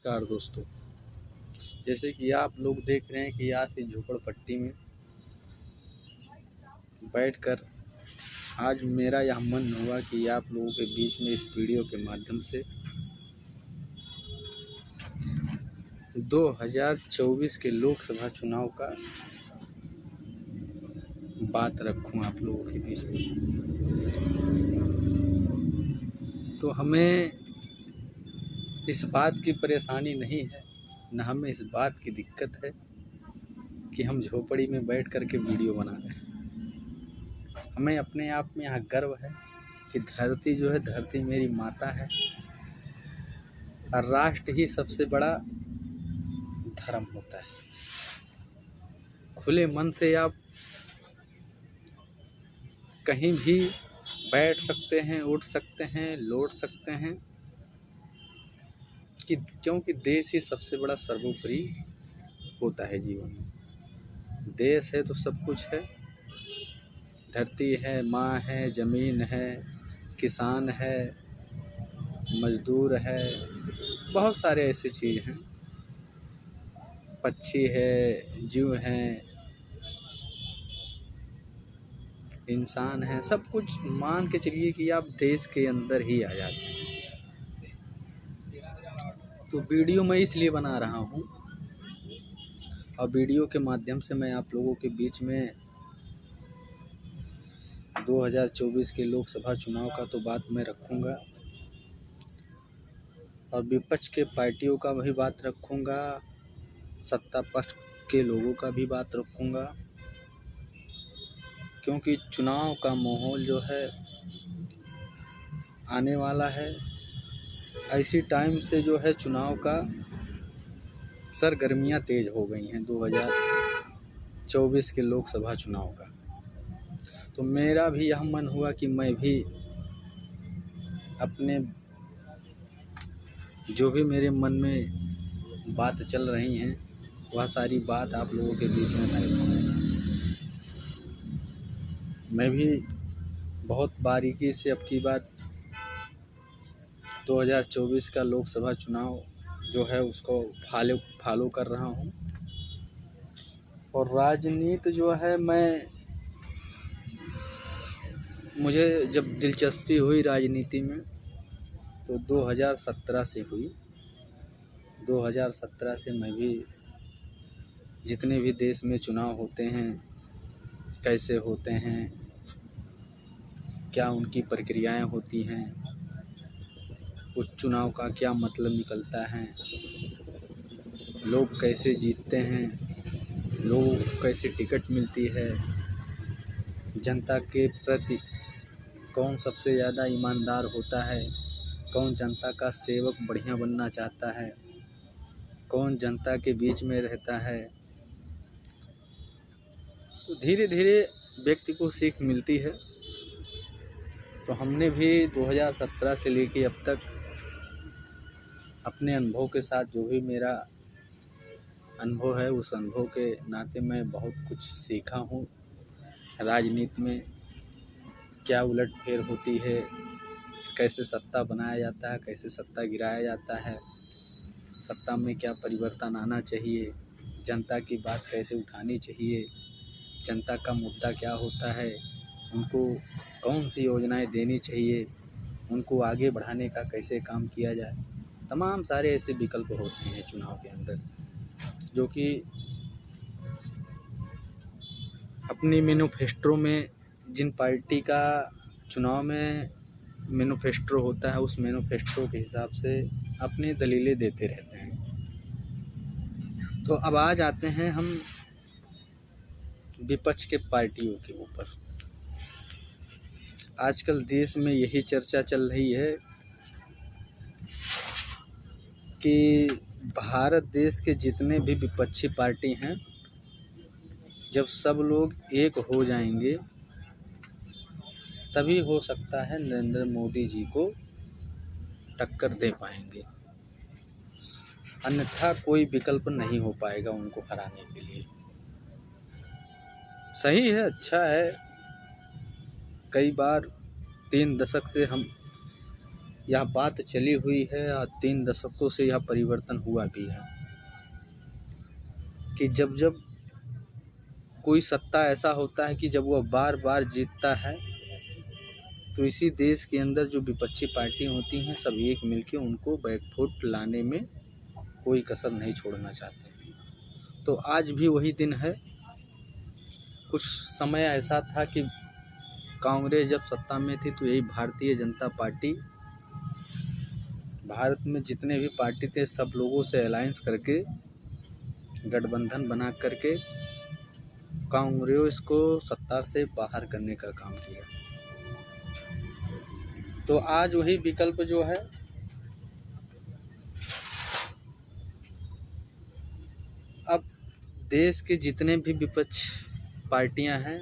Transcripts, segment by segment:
नमस्कार दोस्तों। जैसे कि आप लोग देख रहे हैं कि आज इस झोपड़पट्टी में बैठकर आज मेरा यह मन हुआ कि आप लोगों के बीच में इस वीडियो के माध्यम से 2024 के लोकसभा चुनाव का बात रखूं आप लोगों के बीच में। तो हमें इस बात की परेशानी नहीं है, न हमें इस बात की दिक्कत है कि हम झोपड़ी में बैठ कर के वीडियो बना रहे हैं। हमें अपने आप में यहाँ गर्व है कि धरती जो है, धरती मेरी माता है और राष्ट्र ही सबसे बड़ा धर्म होता है। खुले मन से आप कहीं भी बैठ सकते हैं, उठ सकते हैं, लौट सकते हैं क्योंकि देश ही सबसे बड़ा सर्वोपरि होता है जीवन में। देश है तो सब कुछ है। धरती है, माँ है, ज़मीन है, किसान है, मजदूर है, बहुत सारे ऐसे चीज़ हैं, पक्षी है, जीव हैं, इंसान है, सब कुछ मान के चलिए कि आप देश के अंदर ही आ जाते हैं। तो वीडियो मैं इसलिए बना रहा हूँ और वीडियो के माध्यम से मैं आप लोगों के बीच में 2024 के लोकसभा चुनाव का तो बात मैं रखूँगा और विपक्ष के पार्टियों का भी बात रखूँगा, सत्ता पक्ष के लोगों का भी बात रखूँगा, क्योंकि चुनाव का माहौल जो है आने वाला है। ऐसी टाइम से जो है चुनाव का सरगर्मियाँ तेज़ हो गई हैं 2024 के लोकसभा चुनाव का। तो मेरा भी यह मन हुआ कि मैं भी अपने जो भी मेरे मन में बात चल रही हैं वह सारी बात आप लोगों के बीच में मैं रखूँगा। मैं भी बहुत बारीकी से अब की बात 2024 का लोकसभा चुनाव जो है उसको फॉलो कर रहा हूँ। और राजनीति जो है, मुझे जब दिलचस्पी हुई राजनीति में तो 2017 से हुई। 2017 से मैं भी जितने भी देश में चुनाव होते हैं, कैसे होते हैं, क्या उनकी प्रक्रियाएं होती हैं, उस चुनाव का क्या मतलब निकलता है, लोग कैसे जीतते हैं, लोगों को कैसे टिकट मिलती है, जनता के प्रति कौन सबसे ज़्यादा ईमानदार होता है, कौन जनता का सेवक बढ़िया बनना चाहता है, कौन जनता के बीच में रहता है। तो धीरे धीरे व्यक्ति को सीख मिलती है। तो हमने भी 2017 से लेके अब तक अपने अनुभव के साथ जो भी मेरा अनुभव है, उस अनुभव के नाते मैं बहुत कुछ सीखा हूँ। राजनीति में क्या उलटफेर होती है, कैसे सत्ता बनाया जाता है, कैसे सत्ता गिराया जाता है, सत्ता में क्या परिवर्तन आना चाहिए, जनता की बात कैसे उठानी चाहिए, जनता का मुद्दा क्या होता है, उनको कौन सी योजनाएं देनी चाहिए, उनको आगे बढ़ाने का कैसे काम किया जाए। तमाम सारे ऐसे विकल्प होते हैं चुनाव के अंदर, जो कि अपनी मैनिफेस्टो में जिन पार्टी का चुनाव में मैनिफेस्टो होता है, उस मैनिफेस्टो के हिसाब से अपनी दलीलें देते रहते हैं। तो अब आ जाते हैं हम विपक्ष के पार्टियों के ऊपर। आजकल देश में यही चर्चा चल रही है कि भारत देश के जितने भी विपक्षी पार्टी हैं, जब सब लोग एक हो जाएंगे तभी हो सकता है नरेंद्र मोदी जी को टक्कर दे पाएंगे, अन्यथा कोई विकल्प नहीं हो पाएगा उनको हराने के लिए। सही है, अच्छा है। कई बार 3 दशक से हम यह बात चली हुई है और 3 दशकों से यह परिवर्तन हुआ भी है कि जब जब कोई सत्ता ऐसा होता है कि जब वह बार बार जीतता है तो इसी देश के अंदर जो विपक्षी पार्टी होती हैं सब एक मिलके उनको बैकफुट लाने में कोई कसर नहीं छोड़ना चाहते। तो आज भी वही दिन है। कुछ समय ऐसा था कि कांग्रेस जब सत्ता में थी तो यही भारतीय जनता पार्टी भारत में जितने भी पार्टी थे सब लोगों से अलायंस करके गठबंधन बना करके कांग्रेस को सत्ता से बाहर करने का काम किया। तो आज वही विकल्प जो है अब देश के जितने भी विपक्ष पार्टियां हैं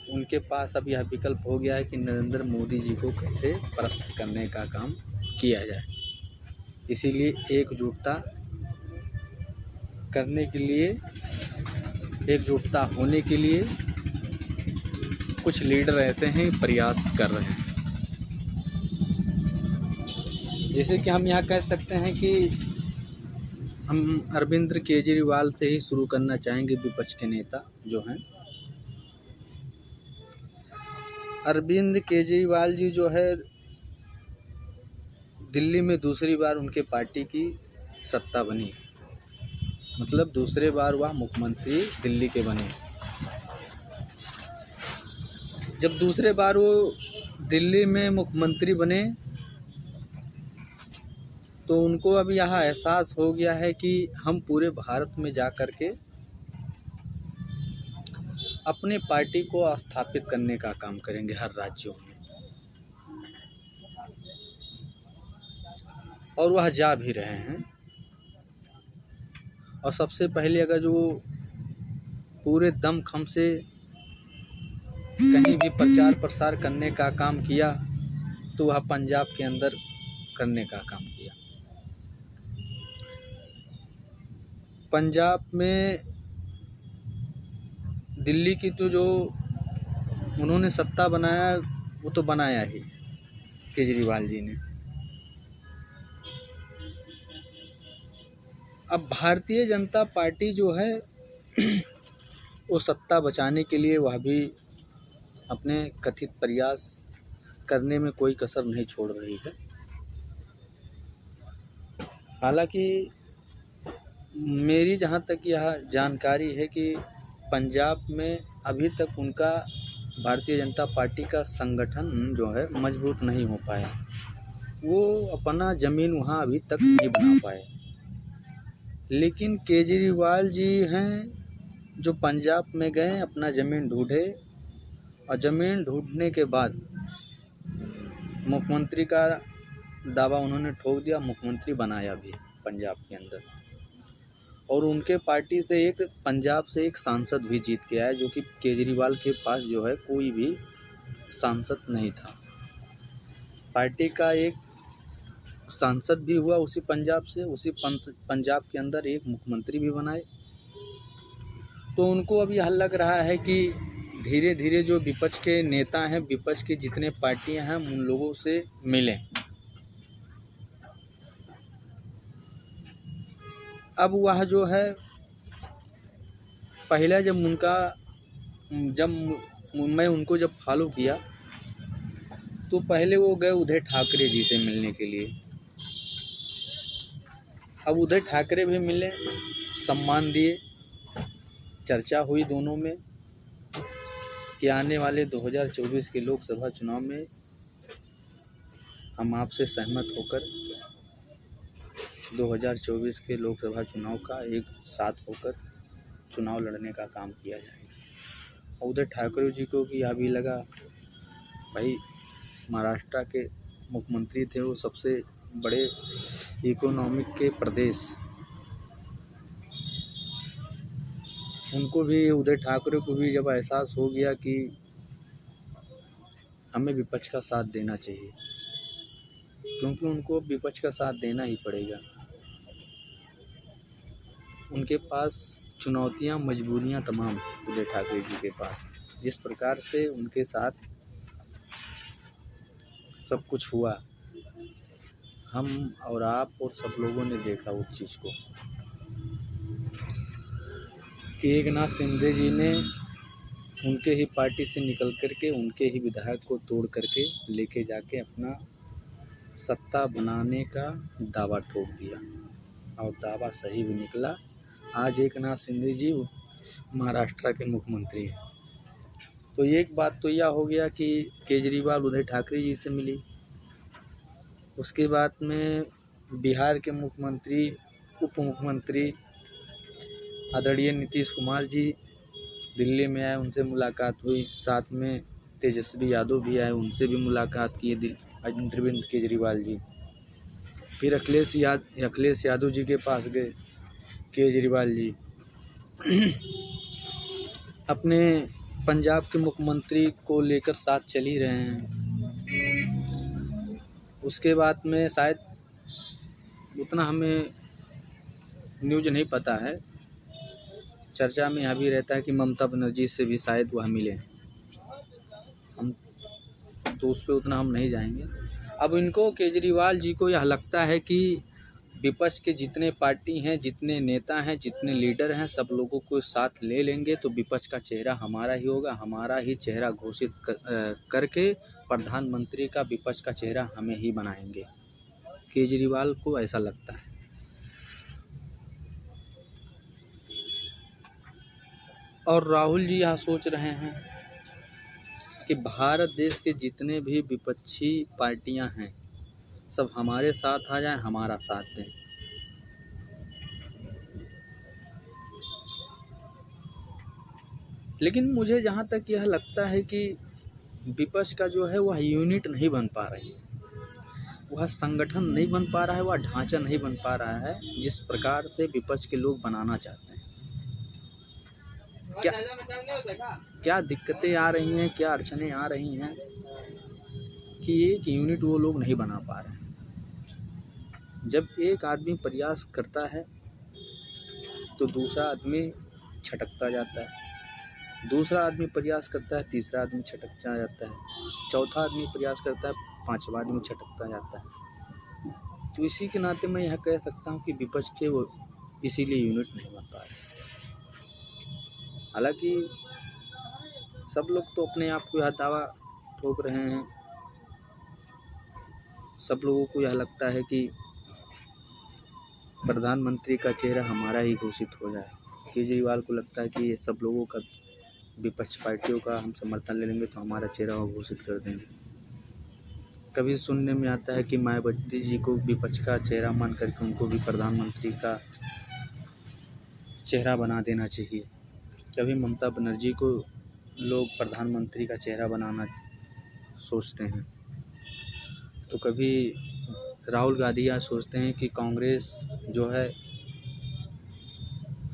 उनके पास अब यह विकल्प हो गया है कि नरेंद्र मोदी जी को कैसे परास्त करने का काम किया जाए। इसीलिए एकजुटता करने के लिए, एकजुटता होने के लिए कुछ लीडर रहते हैं प्रयास कर रहे हैं। जैसे कि हम यहाँ कह सकते हैं कि हम अरविंद केजरीवाल से ही शुरू करना चाहेंगे। विपक्ष के नेता जो हैं अरविंद केजरीवाल जी जो है दिल्ली में दूसरी बार उनके पार्टी की सत्ता बनी, मतलब दूसरे बार वह मुख्यमंत्री दिल्ली के बने। जब दूसरे बार वो दिल्ली में मुख्यमंत्री बने तो उनको अब यह एहसास हो गया है कि हम पूरे भारत में जा कर के अपने पार्टी को स्थापित करने का काम करेंगे हर राज्यों में, और वह जा भी रहे हैं। और सबसे पहले अगर जो पूरे दमखम से कहीं भी प्रचार प्रसार करने का काम किया तो वह पंजाब के अंदर करने का काम किया। पंजाब में दिल्ली की तो जो उन्होंने सत्ता बनाया वो तो बनाया ही केजरीवाल जी ने। अब भारतीय जनता पार्टी जो है वो सत्ता बचाने के लिए वह भी अपने कथित प्रयास करने में कोई कसर नहीं छोड़ रही है। हालांकि मेरी जहाँ तक यह जानकारी है कि पंजाब में अभी तक उनका भारतीय जनता पार्टी का संगठन जो है मजबूत नहीं हो पाया। वो अपना ज़मीन वहाँ अभी तक नहीं बना पाए। लेकिन केजरीवाल जी हैं जो पंजाब में गए, अपना ज़मीन ढूंढे और ज़मीन ढूंढने के बाद मुख्यमंत्री का दावा उन्होंने ठोक दिया, मुख्यमंत्री बनाया भी पंजाब के अंदर। और उनके पार्टी से एक पंजाब से एक सांसद भी जीत के आया, जो कि केजरीवाल के पास जो है कोई भी सांसद नहीं था। पार्टी का एक सांसद भी हुआ उसी पंजाब से, उसी पंजाब के अंदर एक मुख्यमंत्री भी बनाए। तो उनको अब यह लग रहा है कि धीरे धीरे जो विपक्ष के नेता हैं, विपक्ष की जितने पार्टियां हैं, उन लोगों से मिलें। अब वह जो है पहला जब मैं उनको जब फॉलो किया तो पहले वो गए उदय ठाकरे जी से मिलने के लिए। अब उदय ठाकरे भी मिले, सम्मान दिए, चर्चा हुई दोनों में कि आने वाले 2024 के लोकसभा चुनाव में हम आपसे सहमत होकर 2024 के लोकसभा चुनाव का एक साथ होकर चुनाव लड़ने का काम किया जाएगा। उदय ठाकरे जी को कि यह भी लगा, भाई महाराष्ट्र के मुख्यमंत्री थे, वो सबसे बड़े इकोनॉमिक के प्रदेश, उनको भी, उदय ठाकरे को भी जब एहसास हो गया कि हमें विपक्ष का साथ देना चाहिए, क्योंकि उनको विपक्ष का साथ देना ही पड़ेगा। उनके पास चुनौतियां, मजबूरियां तमाम उदय ठाकरे जी के पास। जिस प्रकार से उनके साथ सब कुछ हुआ हम और आप और सब लोगों ने देखा उस चीज़ को कि एकनाथ शिंदे जी ने उनके ही पार्टी से निकल कर के उनके ही विधायक को तोड़ करके लेके जाके अपना सत्ता बनाने का दावा ठोक दिया और दावा सही भी निकला। आज एकनाथ शिंदे जी महाराष्ट्र के मुख्यमंत्री हैं। तो एक बात तो यह हो गया कि केजरीवाल उद्धव ठाकरे जी से मिली। उसके बाद में बिहार के मुख्यमंत्री उप मुख्यमंत्री आदरणीय नीतीश कुमार जी दिल्ली में आए, उनसे मुलाकात हुई। साथ में तेजस्वी यादव भी आए, उनसे भी मुलाकात किए अरविंद केजरीवाल जी। फिर अखिलेश यादव जी के पास गए केजरीवाल जी। अपने पंजाब के मुख्यमंत्री को लेकर साथ चल ही रहे हैं। उसके बाद में शायद उतना हमें न्यूज़ नहीं पता है, चर्चा में यह भी रहता है कि ममता बनर्जी से भी शायद वह मिले। हम तो उस पर उतना हम नहीं जाएंगे। अब इनको केजरीवाल जी को यह लगता है कि विपक्ष के जितने पार्टी हैं, जितने नेता हैं, जितने लीडर हैं, सब लोगों को साथ ले लेंगे तो विपक्ष का चेहरा हमारा ही होगा, हमारा ही चेहरा घोषित करके प्रधानमंत्री का विपक्ष का चेहरा हमें ही बनाएंगे। केजरीवाल को ऐसा लगता है। और राहुल जी यह सोच रहे हैं कि भारत देश के जितने भी विपक्षी पार्टियां हैं सब हमारे साथ आ जाएं, हमारा साथ दें। लेकिन मुझे जहां तक यह लगता है कि विपक्ष का जो है वह यूनिट नहीं बन पा रही है, वह संगठन नहीं बन पा रहा है, वह ढांचा नहीं बन पा रहा है जिस प्रकार से विपक्ष के लोग बनाना चाहते हैं। क्या दिक्कतें आ रही हैं, क्या अड़चनें आ रही हैं कि एक यूनिट वो लोग नहीं बना पा रहे हैं। जब एक आदमी प्रयास करता है तो दूसरा आदमी छटकता जाता है, दूसरा आदमी प्रयास करता है, तीसरा आदमी छटकता जाता है, चौथा आदमी प्रयास करता है, पांचवा आदमी छटकता जाता है। तो इसी के नाते मैं यह कह सकता हूँ कि विपक्ष के वो इसीलिए यूनिट नहीं बन पा रहे। हालांकि सब लोग तो अपने आप को यह दावा ठोक रहे हैं, सब लोगों को यह लगता है कि प्रधानमंत्री का चेहरा हमारा ही घोषित हो जाए। केजरीवाल को लगता है कि ये सब लोगों का, विपक्ष पार्टियों का हम समर्थन ले लेंगे तो हमारा चेहरा वो घोषित कर देंगे। कभी सुनने में आता है कि मायावती जी को विपक्ष का चेहरा मान करके उनको भी प्रधानमंत्री का चेहरा बना देना चाहिए। कभी ममता बनर्जी को लोग प्रधानमंत्री का चेहरा बनाना सोचते हैं, तो कभी राहुल गांधी यह सोचते हैं कि कांग्रेस जो है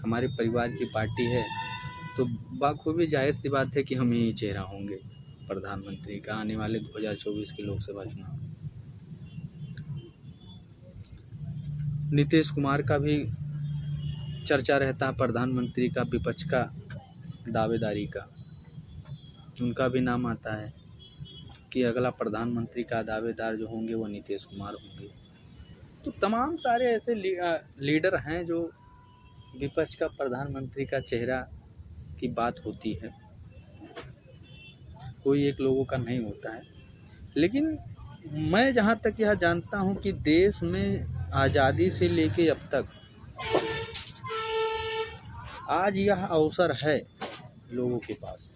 हमारे परिवार की पार्टी है, तो बाखूबी जाहिर सी बात है कि हम ही चेहरा होंगे प्रधानमंत्री का आने वाले 2024 के लोकसभा चुनाव। नीतीश कुमार का भी चर्चा रहता है प्रधानमंत्री का विपक्ष का दावेदारी का, उनका भी नाम आता है कि अगला प्रधानमंत्री का दावेदार जो होंगे वो नीतीश कुमार होंगे। तो तमाम सारे ऐसे लीडर हैं जो विपक्ष का प्रधानमंत्री का चेहरा की बात होती है, कोई एक लोगों का नहीं होता है। लेकिन मैं जहाँ तक यह जानता हूँ कि देश में आज़ादी से लेके अब तक आज यह अवसर है लोगों के पास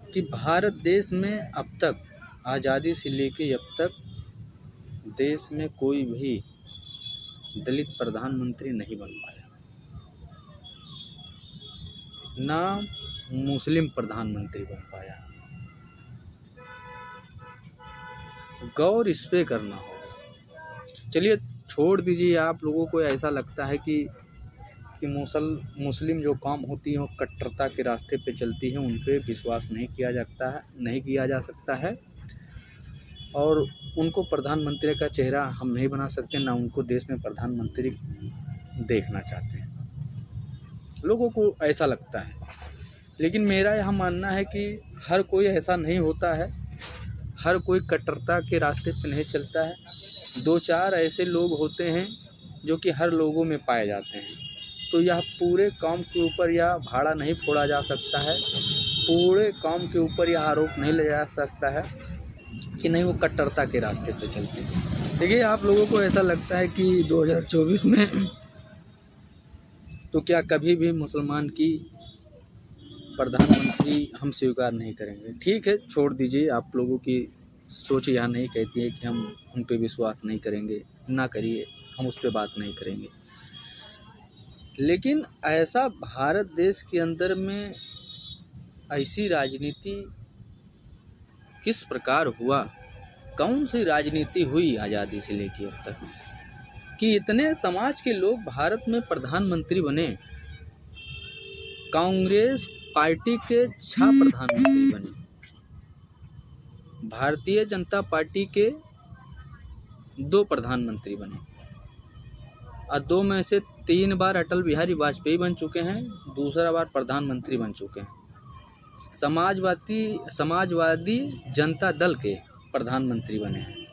कि भारत देश में अब तक आज़ादी से लेके अब तक देश में कोई भी दलित प्रधानमंत्री नहीं बन पाया, ना मुस्लिम प्रधानमंत्री बन पाया। गौर इस पे करना होगा। चलिए छोड़ दीजिए, आप लोगों को ऐसा लगता है कि मुस्लिम जो काम होती हैं वो कट्टरता के रास्ते पे चलती हैं, उन पे विश्वास नहीं किया जा सकता है और उनको प्रधानमंत्री का चेहरा हम नहीं बना सकते, ना उनको देश में प्रधानमंत्री देखना चाहते हैं। लोगों को ऐसा लगता है, लेकिन मेरा यह मानना है कि हर कोई ऐसा नहीं होता है, हर कोई कट्टरता के रास्ते पे नहीं चलता है। 2-4 ऐसे लोग होते हैं जो कि हर लोगों में पाए जाते हैं। तो यह पूरे कौम के ऊपर यह भाड़ा नहीं फोड़ा जा सकता है, पूरे कौम के ऊपर यह आरोप नहीं लगाया जा सकता है कि नहीं वो कट्टरता के रास्ते पे चलते हैं। देखिए, आप लोगों को ऐसा लगता है कि 2024 में तो क्या कभी भी मुसलमान की प्रधानमंत्री हम स्वीकार नहीं करेंगे। ठीक है, छोड़ दीजिए, आप लोगों की सोच यह नहीं कहती है कि हम उन पे विश्वास नहीं करेंगे, ना करिए, हम उस पर बात नहीं करेंगे। लेकिन ऐसा भारत देश के अंदर में ऐसी राजनीति किस प्रकार हुआ, कौन सी राजनीति हुई आज़ादी से लेकर अब तक कि इतने समाज के लोग भारत में प्रधानमंत्री बने। कांग्रेस पार्टी के 6 प्रधानमंत्री बने, भारतीय जनता पार्टी के 2 प्रधानमंत्री बने और 2 में से 3 बार अटल बिहारी वाजपेयी बन चुके हैं, दूसरा बार प्रधानमंत्री बन चुके हैं। समाजवादी जनता दल के प्रधानमंत्री बने हैं।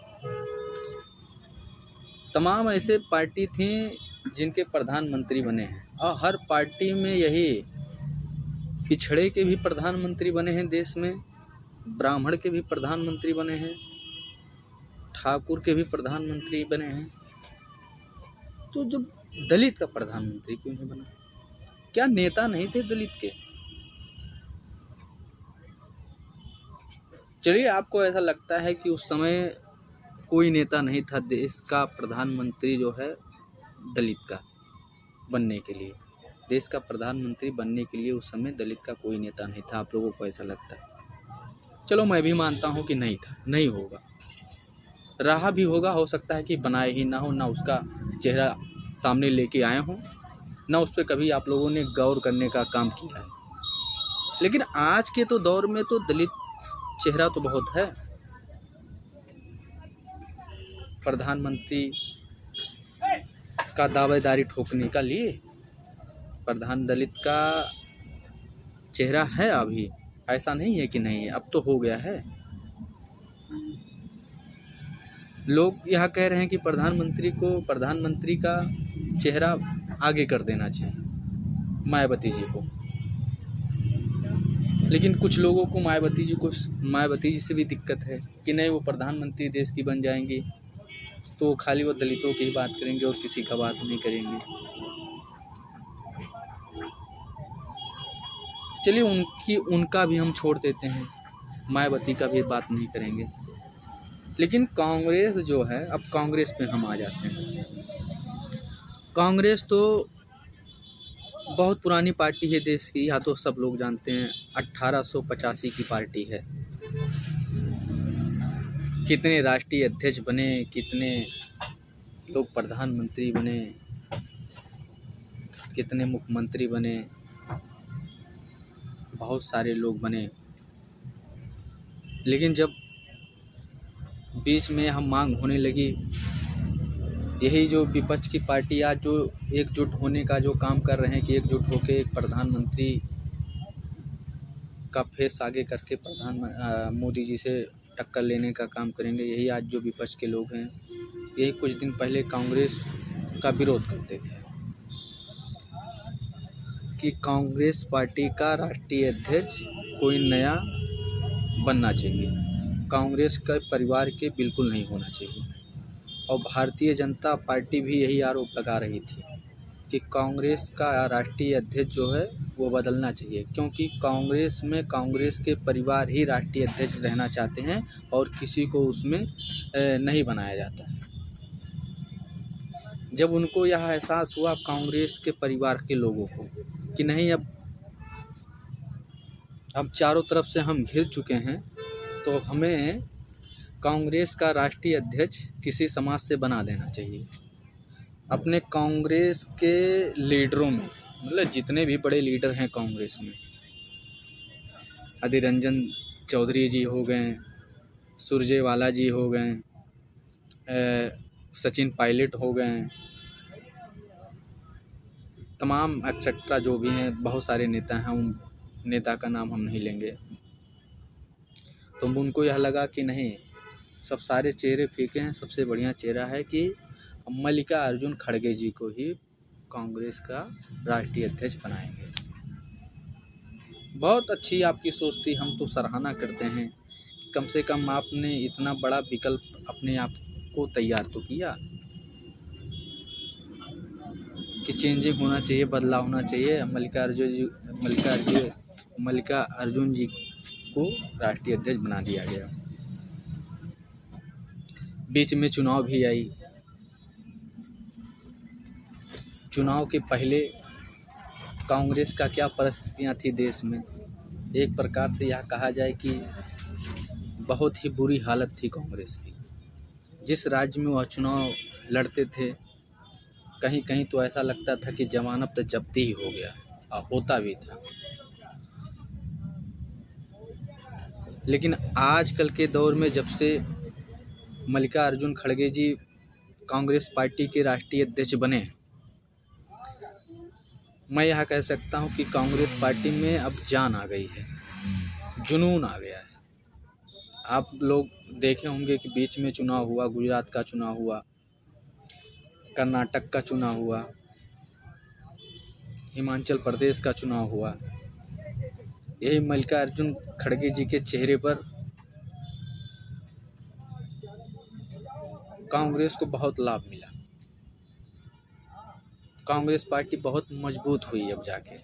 तमाम ऐसे पार्टी थी जिनके प्रधानमंत्री बने हैं और हर पार्टी में यही पिछड़े के भी प्रधानमंत्री बने हैं देश में, ब्राह्मण के भी प्रधानमंत्री बने हैं, ठाकुर के भी प्रधानमंत्री बने हैं। तो जब दलित का प्रधानमंत्री क्यों नहीं बना? क्या नेता नहीं थे दलित के? चलिए, आपको ऐसा लगता है कि उस समय कोई नेता नहीं था देश का प्रधानमंत्री जो है दलित का बनने के लिए, देश का प्रधानमंत्री बनने के लिए उस समय दलित का कोई नेता नहीं था। आप लोगों को ऐसा लगता है? चलो, मैं भी मानता हूँ कि नहीं था, नहीं होगा, रहा भी होगा, हो सकता है कि बनाए ही ना हो, ना उसका चेहरा सामने लेके आए हों, ना उस पर कभी आप लोगों ने गौर करने का काम किया है। लेकिन आज के तो दौर में तो दलित चेहरा तो बहुत है। प्रधानमंत्री का दावेदारी ठोकने का लिए प्रधान दलित का चेहरा है अभी, ऐसा नहीं है कि नहीं है, अब तो हो गया है। लोग यह कह रहे हैं कि प्रधानमंत्री का चेहरा आगे कर देना चाहिए मायावती जी को। लेकिन कुछ लोगों को मायावती जी से भी दिक्कत है कि नहीं, वो प्रधानमंत्री देश की बन जाएंगी तो खाली वो दलितों की ही बात करेंगे और किसी का बात नहीं करेंगे। चलिए, उनका भी हम छोड़ देते हैं, मायावती का भी बात नहीं करेंगे। लेकिन कांग्रेस जो है, अब कांग्रेस पे हम आ जाते हैं। कांग्रेस तो बहुत पुरानी पार्टी है देश की, या तो सब लोग जानते हैं 1885 की पार्टी है। कितने राष्ट्रीय अध्यक्ष बने, कितने लोग प्रधानमंत्री बने, कितने मुख्यमंत्री बने, बहुत सारे लोग बने। लेकिन जब बीच में हम मांग होने लगी, यही जो विपक्ष की पार्टी आज जो एकजुट होने का जो काम कर रहे हैं कि एकजुट होकर एक प्रधानमंत्री का फेस आगे करके मोदी जी से टक्कर लेने का काम करेंगे, यही आज जो विपक्ष के लोग हैं, यही कुछ दिन पहले कांग्रेस का विरोध करते थे कि कांग्रेस पार्टी का राष्ट्रीय अध्यक्ष कोई नया बनना चाहिए, कांग्रेस का परिवार के बिल्कुल नहीं होना चाहिए। और भारतीय जनता पार्टी भी यही आरोप लगा रही थी कि कांग्रेस का राष्ट्रीय अध्यक्ष जो है वो बदलना चाहिए, क्योंकि कांग्रेस में कांग्रेस के परिवार ही राष्ट्रीय अध्यक्ष रहना चाहते हैं और किसी को उसमें नहीं बनाया जाता है। जब उनको यह एहसास हुआ कांग्रेस के परिवार के लोगों को कि नहीं, अब चारों तरफ से हम घिर चुके हैं, तो हमें कांग्रेस का राष्ट्रीय अध्यक्ष किसी समाज से बना देना चाहिए। अपने कांग्रेस के लीडरों में, मतलब जितने भी बड़े लीडर हैं कांग्रेस में, अधीर रंजन चौधरी जी हो गए, सुरजेवाला जी हो गए, सचिन पायलट हो गए, तमाम एक्सेट्रा जो भी हैं, बहुत सारे नेता हैं, उन नेता का नाम हम नहीं लेंगे। तो उनको यह लगा कि नहीं, सब सारे चेहरे फीके हैं, सबसे बढ़िया चेहरा है कि मल्लिकार्जुन खड़गे जी को ही कांग्रेस का राष्ट्रीय अध्यक्ष बनाएंगे। बहुत अच्छी आपकी सोच थी, हम तो सराहना करते हैं। कम से कम आपने इतना बड़ा विकल्प अपने आप को तैयार तो किया कि चेंजिंग होना चाहिए, बदलाव होना चाहिए। मल्लिकार्जुन जी को राष्ट्रीय अध्यक्ष बना दिया गया। बीच में चुनाव भी आई। चुनाव के पहले कांग्रेस का क्या परिस्थितियां थी देश में, एक प्रकार से यह कहा जाए कि बहुत ही बुरी हालत थी कांग्रेस की। जिस राज्य में वह चुनाव लड़ते थे, कहीं कहीं तो ऐसा लगता था कि जमानत जब्ती ही हो गया, और होता भी था। लेकिन आजकल के दौर में जब से मल्लिकार्जुन खड़गे जी कांग्रेस पार्टी के राष्ट्रीय अध्यक्ष बने, मैं यह कह सकता हूं कि कांग्रेस पार्टी में अब जान आ गई है, जुनून आ गया है। आप लोग देखे होंगे कि बीच में चुनाव हुआ, गुजरात का चुनाव हुआ, कर्नाटक का चुनाव हुआ, हिमाचल प्रदेश का चुनाव हुआ। यही मल्लिकार्जुन खड़गे जी के चेहरे पर कांग्रेस को बहुत लाभ मिला। कांग्रेस पार्टी बहुत मजबूत हुई। अब जाके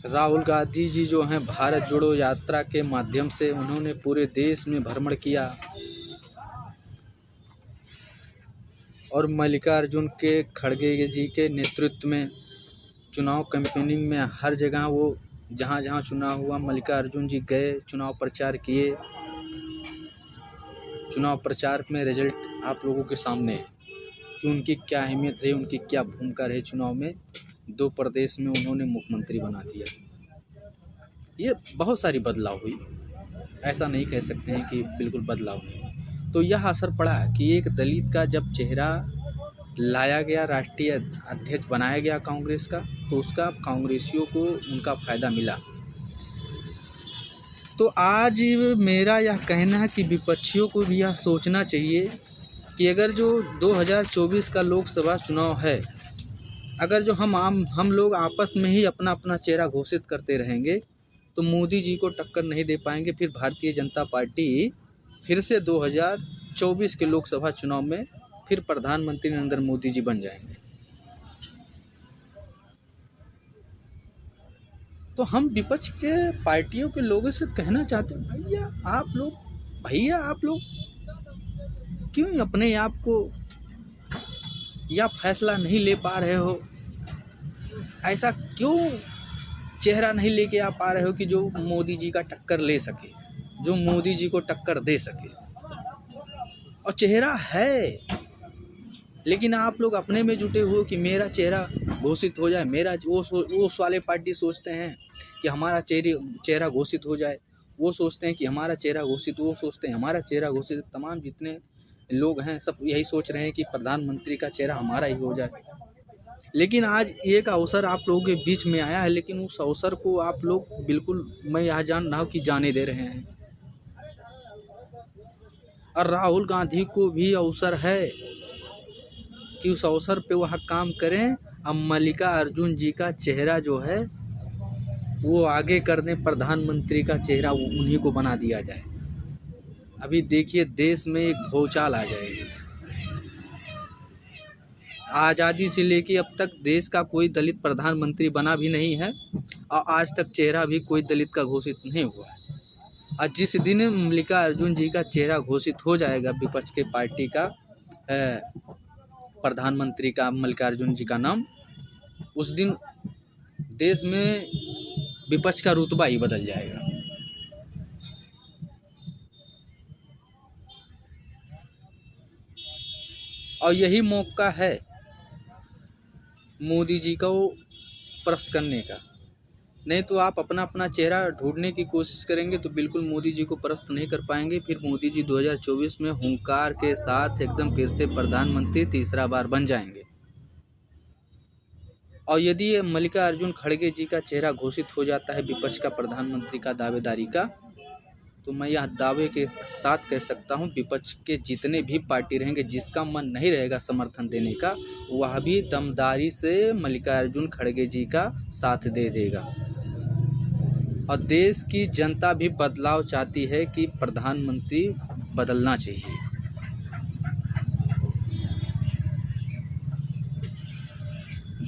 राहुल गांधी जी जो हैं, भारत जोड़ो यात्रा के माध्यम से उन्होंने पूरे देश में भ्रमण किया, और मल्लिकार्जुन के खड़गे जी के नेतृत्व में चुनाव कैंपेनिंग में हर जगह वो जहाँ जहाँ चुनाव हुआ, मल्लिकार्जुन जी गए, चुनाव प्रचार किए। चुनाव प्रचार में रिजल्ट आप लोगों के सामने है कि उनकी क्या अहमियत रही, उनकी क्या भूमिका रही। चुनाव में 2 प्रदेश में उन्होंने मुख्यमंत्री बना दिया। ये बहुत सारी बदलाव हुई, ऐसा नहीं कह सकते हैं कि बिल्कुल बदलाव नहीं। तो यह असर पड़ा कि एक दलित का जब चेहरा लाया गया, राष्ट्रीय अध्यक्ष बनाया गया कांग्रेस का, तो उसका कांग्रेसियों को उनका फ़ायदा मिला। तो आज मेरा यह कहना है कि विपक्षियों को भी यह सोचना चाहिए कि अगर जो 2024 का लोकसभा चुनाव है, अगर जो हम लोग आपस में ही अपना अपना चेहरा घोषित करते रहेंगे तो मोदी जी को टक्कर नहीं दे पाएंगे। फिर भारतीय जनता पार्टी फिर से 2024 के लोकसभा चुनाव में फिर प्रधानमंत्री नरेंद्र मोदी जी बन जाएंगे। तो हम विपक्ष के पार्टियों के लोगों से कहना चाहते हैं, भैया आप लोग क्यों अपने आप को या फैसला नहीं ले पा रहे हो? ऐसा क्यों चेहरा नहीं लेके आ पा रहे हो कि जो मोदी जी का टक्कर ले सके, जो मोदी जी को टक्कर दे सके? और चेहरा है, लेकिन आप लोग अपने में जुटे हुए कि मेरा चेहरा घोषित हो जाए। मेरा उस वाले पार्टी सोचते हैं कि हमारा चेहरा घोषित हो जाए, वो सोचते हैं कि हमारा चेहरा घोषित, वो सोचते हैं हमारा चेहरा घोषित। तमाम जितने लोग हैं सब यही सोच रहे हैं कि प्रधानमंत्री का चेहरा हमारा ही हो जाए। लेकिन आज एक अवसर आप लोगों के बीच में आया है, लेकिन उस अवसर को आप लोग बिल्कुल, मैं यह जान रहा हूँ कि जाने दे रहे हैं। और राहुल गांधी को भी अवसर है कि उस अवसर पे वह काम करें। अब मल्लिकार्जुन जी का चेहरा जो है वो आगे कर दें, प्रधानमंत्री का चेहरा उन्हीं को बना दिया जाए। अभी देखिए देश में एक भूचाल आ जाएगी। आज़ादी से लेके अब तक देश का कोई दलित प्रधानमंत्री बना भी नहीं है, और आज तक चेहरा भी कोई दलित का घोषित नहीं हुआ है। और जिस दिन मल्लिकार्जुन जी का चेहरा घोषित हो जाएगा, विपक्ष के पार्टी का प्रधानमंत्री का मल्लिकार्जुन जी का नाम, उस दिन देश में विपक्ष का रुतबा ही बदल जाएगा। और यही मौका है मोदी जी को प्रश्न करने का। नहीं तो आप अपना अपना चेहरा ढूंढने की कोशिश करेंगे तो बिल्कुल मोदी जी को परास्त नहीं कर पाएंगे। फिर मोदी जी 2024 में हुंकार के साथ एकदम फिर से प्रधानमंत्री तीसरा बार बन जाएंगे। और यदि ये मल्लिकार्जुन खड़गे जी का चेहरा घोषित हो जाता है विपक्ष का प्रधानमंत्री का दावेदारी का, तो मैं यह दावे के साथ कह सकता हूं विपक्ष के जितने भी पार्टी रहेंगे, जिसका मन नहीं रहेगा समर्थन देने का, वह भी दमदारी से मल्लिकार्जुन खड़गे जी का साथ दे देगा। और देश की जनता भी बदलाव चाहती है कि प्रधानमंत्री बदलना चाहिए।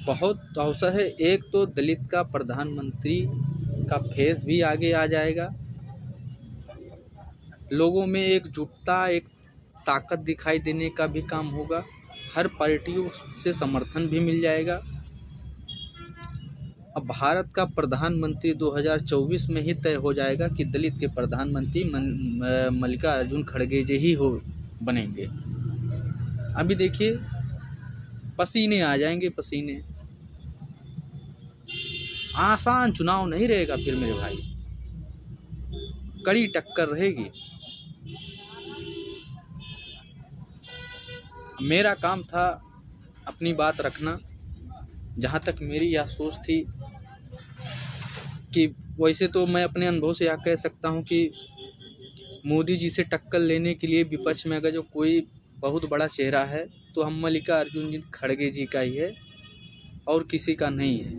बहुत अवसर है, एक तो दलित का प्रधानमंत्री का फेस भी आगे आ जाएगा, लोगों में एकजुटता, एक ताकत दिखाई देने का भी काम होगा, हर पार्टियों से समर्थन भी मिल जाएगा। अब भारत का प्रधानमंत्री 2024 में ही तय हो जाएगा कि दलित के प्रधानमंत्री मल्लिकार्जुन खड़गे जी ही हो बनेंगे। अभी देखिए पसीने आ जाएंगे, पसीने। आसान चुनाव नहीं रहेगा फिर मेरे भाई, कड़ी टक्कर रहेगी। मेरा काम था अपनी बात रखना। जहाँ तक मेरी यह सोच थी कि वैसे तो मैं अपने अनुभव से यह कह सकता हूँ कि मोदी जी से टक्कर लेने के लिए विपक्ष में अगर जो कोई बहुत बड़ा चेहरा है तो हम मल्लिकार्जुन खड़गे जी का ही है और किसी का नहीं है।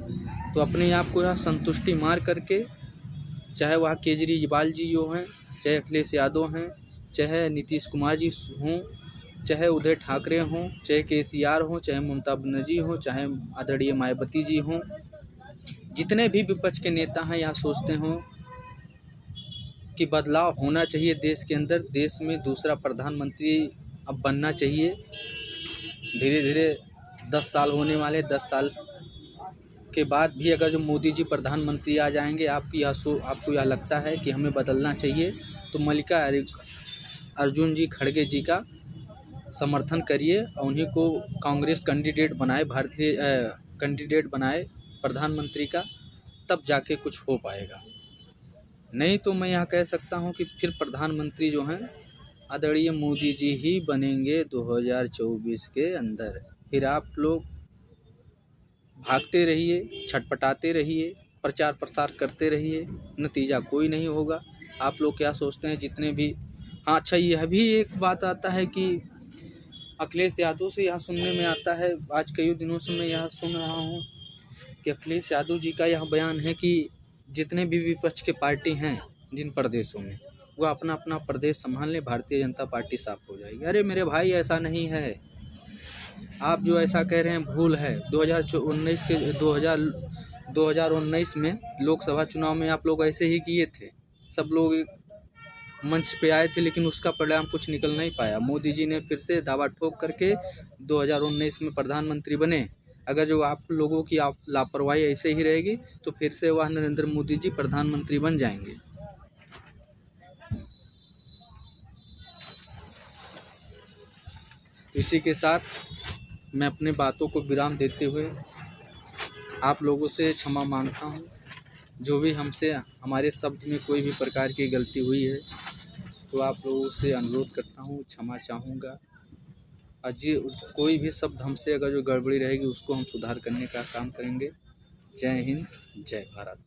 तो अपने आप को यह संतुष्टि मार करके, चाहे वह केजरीवाल जी जो हैं, चाहे अखिलेश यादव हैं, चाहे नीतीश कुमार जी हों, चाहे उद्धव ठाकरे हों, चाहे केसीआर हों, चाहे ममता बनर्जी हों, चाहे आदरणीय मायावती जी हों, जितने भी विपक्ष के नेता हैं यह सोचते हों कि बदलाव होना चाहिए देश के अंदर, देश में दूसरा प्रधानमंत्री अब बनना चाहिए। धीरे धीरे 10 साल होने वाले, 10 साल के बाद भी अगर जो मोदी जी प्रधानमंत्री आ जाएंगे, आपको यह लगता है कि हमें बदलना चाहिए, तो मल्लिकार्जुन जी खड़गे जी का समर्थन करिए और उन्हीं को कांग्रेस कैंडिडेट बनाए, भारतीय कैंडिडेट बनाए प्रधानमंत्री का, तब जाके कुछ हो पाएगा। नहीं तो मैं यहाँ कह सकता हूँ कि फिर प्रधानमंत्री जो हैं आदरणीय मोदी जी ही बनेंगे 2024 के अंदर। फिर आप लोग भागते रहिए, छटपटाते रहिए, प्रचार प्रसार करते रहिए, नतीजा कोई नहीं होगा। आप लोग क्या सोचते हैं जितने भी। हाँ अच्छा, यह भी एक बात आता है कि अखिलेश यादव से यह सुनने में आता है, आज कई दिनों से मैं यह सुन रहा हूँ कि अखिलेश यादव जी का यह बयान है कि जितने भी विपक्ष के पार्टी हैं जिन प्रदेशों में, वो अपना अपना प्रदेश संभाल लें, भारतीय जनता पार्टी साफ हो जाएगी। अरे मेरे भाई ऐसा नहीं है, आप जो ऐसा कह रहे हैं भूल है। 2019 में लोकसभा चुनाव में आप लोग ऐसे ही किए थे, सब लोग मंच पे आए थे, लेकिन उसका परिणाम कुछ निकल नहीं पाया। मोदी जी ने फिर से दावा ठोक करके 2019 में प्रधानमंत्री बने। अगर जो आप लोगों की लापरवाही ऐसे ही रहेगी तो फिर से वह नरेंद्र मोदी जी प्रधानमंत्री बन जाएंगे। इसी के साथ मैं अपने बातों को विराम देते हुए आप लोगों से क्षमा मांगता हूँ। जो भी हमसे हमारे शब्द में कोई भी प्रकार की गलती हुई है तो आप लोगों से अनुरोध करता हूँ, क्षमा चाहूँगा। अजी कोई भी शब्द हमसे अगर जो गड़बड़ी रहेगी उसको हम सुधार करने का काम करेंगे। जय हिंद, जय भारत।